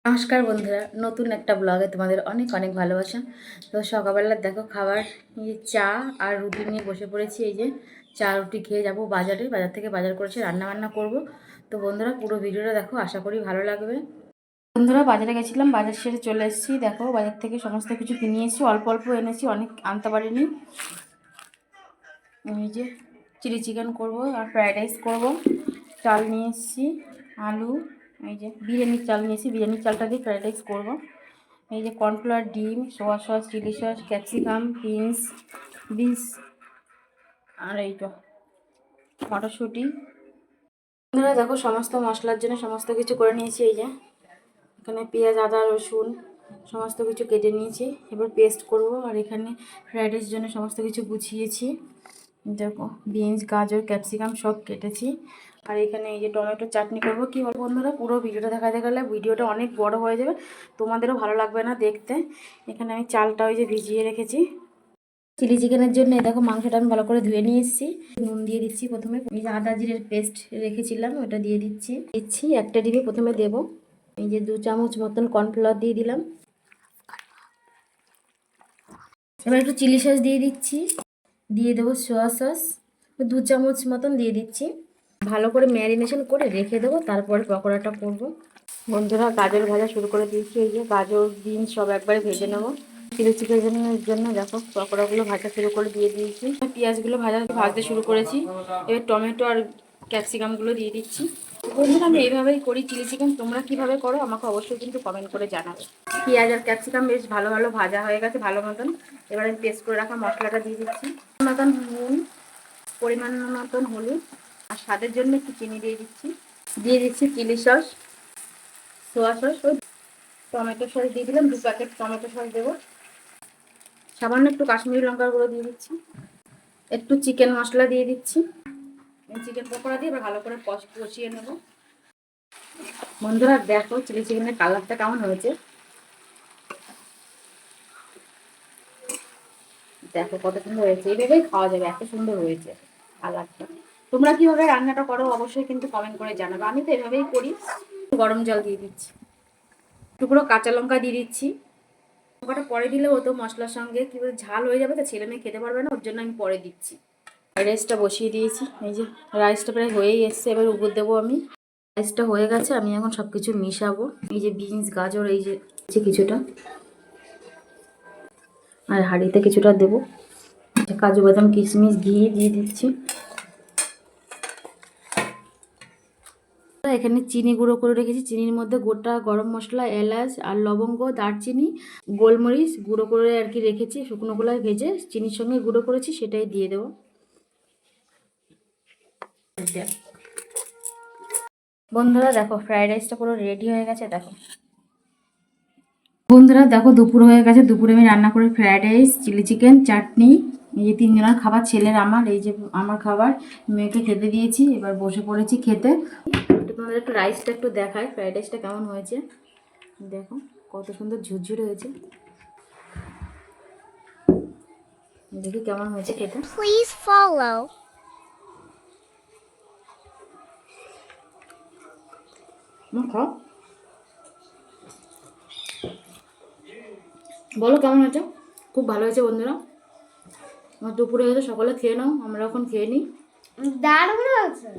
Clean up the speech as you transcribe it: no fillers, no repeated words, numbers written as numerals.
নমস্কার বন্ধুরা, নতুন একটা ব্লগে তোমাদের অনেক অনেক ভালোবাসা। তো সকালবেলা দেখো খাবার চা আর রুটি নিয়ে বসে পড়েছি। এই যে চা রুটি খেয়ে যাব বাজার থেকে বাজার করেছি, রান্না বান্না করব। তো বন্ধুরা পুরো ভিডিওটা দেখো, আশা করি ভালো লাগবে। বন্ধুরা বাজারে গেছিলাম, বাজার সেরে চলে এসেছি। দেখো বাজার থেকে সমস্ত কিছু কিনে এসেছি, অল্প অল্প এনেছি, অনেক আনতে পারিনি। এই যে চিলি চিকেন করব আর ফ্রায়েড রাইস করবো। চাল নিয়ে এসেছি, আলু, এই যে বিরিয়ানির চাল নিয়েছি, বিরিয়ানির চালটা দিয়ে ফ্রায়েড রাইস করবো। এই যে কর্নফ্লাওয়ার, ডিম, soya sauce, chilli sauce, capsicum, beans আর এই তো মটরশুঁটি। বন্ধুরা দেখো সমস্ত মশলার জন্য সমস্ত কিছু করে নিয়েছি। এই যে এখানে পেঁয়াজ, আদা, রসুন সমস্ত কিছু কেটে নিয়েছি, এবার পেস্ট করব। আর এখানে ফ্রায়েড রাইসের জন্য সমস্ত কিছু গুছিয়েছি। দেখো বিনস, গাজর, ক্যাপসিকাম সব কেটেছি। আর এখানে এই যে টমেটো চাটনি করব। কি বল বন্ধুরা, পুরো ভিডিওটা দেখাতে গেলে ভিডিওটা অনেক বড় হয়ে যাবে, তোমাদেরও ভালো লাগবে না দেখতে। এখানে আমি চালটা ওই যে ভিজিয়ে রেখেছি চিলি চিকেনের জন্য। এই দেখো মাংসটা আমি ভালো করে ধুয়ে নিয়ে এসেছি, নুন দিয়ে দিচ্ছি প্রথমে। এই যে আদা জিরের পেস্ট রেখেছিলাম ওটা দিয়ে দিচ্ছি একটা ডিমে প্রথমে দেব। এই যে 2 চামচ মতন কর্নফ্লাওয়ার দিয়ে দিলাম। এবার একটু চিলি সস দিয়ে দিচ্ছি, দিয়ে দেবো সোয়া সস 2 চামচ মতন দিয়ে দিচ্ছি। ভালো করে ম্যারিনেশন করে রেখে দেবো, তারপরে পকোড়াটা করব। বন্ধুরা গাজর ভাজা শুরু করে দিয়েছি। এই যে গাজর, বিনস সব একবারে ভেজে নেবো চিলি চিকেনের জন্য। দেখো পকোড়াগুলো ভাজা শুরু করে দিয়ে দিয়েছি, পেঁয়াজগুলো ভাজতে শুরু করেছি। এবার টমেটো আর ক্যাপসিকামগুলো দিয়ে দিচ্ছি। বন্ধুরা আমি এইভাবেই করি চিলি চিকেন, তোমরা কিভাবে করো আমাকে অবশ্যই কিন্তু কমেন্ট করে জানাবে। পেঁয়াজ আর ক্যাপসিকাম বেশ ভালো ভালো ভাজা হয়ে গেছে ভালো মতন। এবার আমি পেস্ট করে রাখা মশলাটা দিয়ে দিচ্ছি, মতন নুন, পরিমাণ মতন হলুদ, আর স্বাদের জন্য একটু চিনি দিয়ে দিচ্ছি চিলি সস, সোয়া সস, ওই টমেটো সস দিয়ে দিলাম 2 প্যাকেট টমেটো সস দেবো। সামান্য একটু কাশ্মীরি লঙ্কার গুঁড়ো দিয়ে দিচ্ছি, একটু চিকেন মশলা দিয়ে দিচ্ছি। চিকেন পকোড়া দিয়ে এবার ভালো করে কষিয়ে নেব। বন্ধুরা দেখো চিলি চিকেনের কালারটা কেমন হয়েছে, দেখো কত সুন্দর হয়েছে। এইভাবেই খাওয়া যাবে, এত সুন্দর হয়েছে কালারটা। তোমরা কিভাবে রান্নাটা করো অবশ্যই কিন্তু কমেন্ট করে জানাবে। আমি তো এভাবেই করি। গরম জল দিয়ে দিচ্ছি, টুকরো কাঁচা লঙ্কা দিয়ে দিচ্ছি। লঙ্কাটা পরে দিলে হতো মশলার সঙ্গে, কি বলে ঝাল হয়ে যাবে, তো ছেলে মেয়ে খেতে পারবে না, ওর জন্য আমি পরে দিচ্ছি। রাইসটা বসিয়ে দিয়েছি, এই যে রাইসটা প্রায় হয়েই এসছে, এবার উপর দেবো আমি। রাইসটা হয়ে গেছে, আমি এখন সব কিছু মিশাবো। এই যে বিনস, গাজর, এই যে কিছুটা, আর হাঁড়িতে কিছুটা দেবো। কাজু বাদাম, কিশমিশ, ঘি দিয়ে দিচ্ছি। এখানে চিনি গুঁড়ো করে রেখেছি, চিনির মধ্যে গোটা গরম মশলা, এলাচ আর লবঙ্গ, দারচিনি, গোলমরিচ গুঁড়ো করে আর কি রেখেছি, শুকনো গোলায় ভেজে চিনির সঙ্গে গুঁড়ো করেছি, সেটাই দিয়ে দেবো। বন্ধুরা দেখো ফ্রাইড রাইসটা পুরো রেডি হয়ে গেছে। দেখো বন্ধুরা দেখো দুপুর হয়ে গেছে, দুপুরে আমি রান্না করি ফ্রাইড রাইস, চিলি চিকেন, চাটনি। এই যে 3 জনের খাবার, ছেলের আমার, এই যে আমার খাবার, মেয়েকে খেতে দিয়েছি। এবার বসে পড়েছি খেতে। তোমাদের একটু রাইসটা একটু দেখায়, ফ্রাইড রাইসটা কেমন হয়েছে। দেখো কত সুন্দর ঝুরঝুরে হয়েছে, দেখি কেমন হয়েছে খেতে। Please follow. খাও, বলো কেমন হয়েছে। খুব ভালো হয়েছে বন্ধুরা। আমার দুপুরে হয়েছে, সকালে খেয়ে নাও, আমরা এখন খেয়ে নিই। দারুণ আছে।